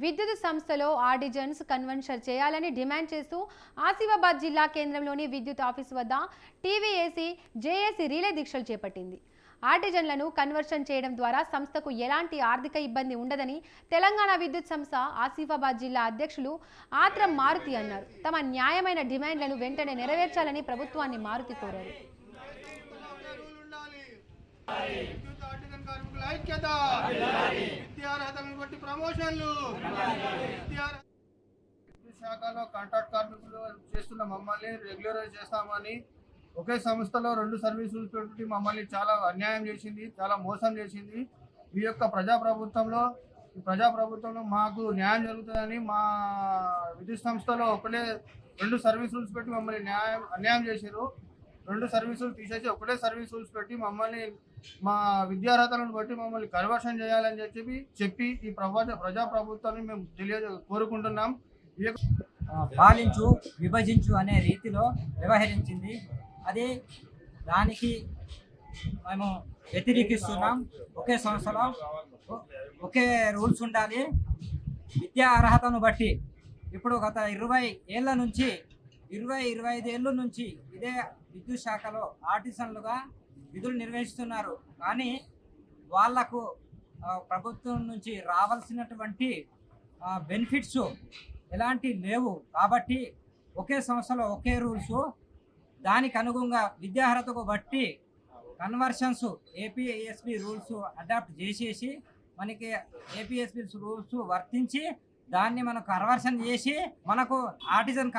విద్యుత్ సంస్థలో ఆర్డిజన్స్ కన్వర్షన్ చేయాలని డిమాండ్ చేస్తూ ఆసిఫాబాద్ జిల్లా కేంద్రంలోని విద్యుత్ ఆఫీసు వద్ద టీవీఏసీ జేఏసీ రిలే దీక్షలు చేపట్టింది. ఆర్టిజన్లను కన్వర్షన్ చేయడం ద్వారా సంస్థకు ఎలాంటి ఆర్థిక ఇబ్బంది ఉండదని తెలంగాణ విద్యుత్ సంస్థ ఆసిఫాబాద్ జిల్లా అధ్యక్షులు ఆత్రం మారుతి అన్నారు. తమ న్యాయమైన డిమాండ్లను వెంటనే నెరవేర్చాలని ప్రభుత్వాన్ని మారుతి కోరారు. శాఖలో కాంట్రాక్ట్ కార్మికులు చేస్తున్న మమ్మల్ని రెగ్యులరైజ్ చేస్తామని ఒకే సంస్థలో రెండు సర్వీసులు పెట్టి మమ్మల్ని చాలా అన్యాయం చేసింది, చాలా మోసం చేసింది. ఈ యొక్క ప్రజాప్రభుత్వంలో మాకు న్యాయం జరుగుతుందని మా విద్యుత్ సంస్థలో ఒకటే రెండు సర్వీస్ రూల్స్ పెట్టి మమ్మల్ని అన్యాయం చేశారు. రెండు సర్వీసులు తీసేసి ఒకటే సర్వీస్ రూల్స్ పెట్టి మమ్మల్ని మా విద్యార్హతలను బట్టి మమ్మల్ని కన్వర్షన్ చేయాలని చెప్పి ఈ ప్రజాప్రభుత్వాన్ని మేము కోరుకుంటున్నాం. పాలించు విభజించు అనే రీతిలో వ్యవహరించింది. అది దానికి మేము వ్యతిరేకిస్తున్నాం. ఒకే సంస్థలో ఒకే రూల్స్ ఉండాలి. విద్యా అర్హతను బట్టి ఇప్పుడు గత 25 ఏళ్ళ నుంచి ఇదే విద్యుత్ శాఖలో ఆర్టిజన్లుగా విధులు నిర్వహిస్తున్నారు. కానీ వాళ్లకు ప్రభుత్వం నుంచి రావాల్సినటువంటి బెనిఫిట్స్ ఎలాంటి లేవు. కాబట్టి ఒకే సంస్థలో ఒకే రూల్స్, దానికి అనుగుణంగా విద్యార్హతకు బట్టి కన్వర్షన్స్ ఏపీఎస్బి రూల్స్ అడాప్ట్ చేసేసి మనకి ఏపీఎస్బి రూల్స్ వర్తించి దాన్ని మనం కన్వర్షన్ చేసి మనకు ఆర్టిజన్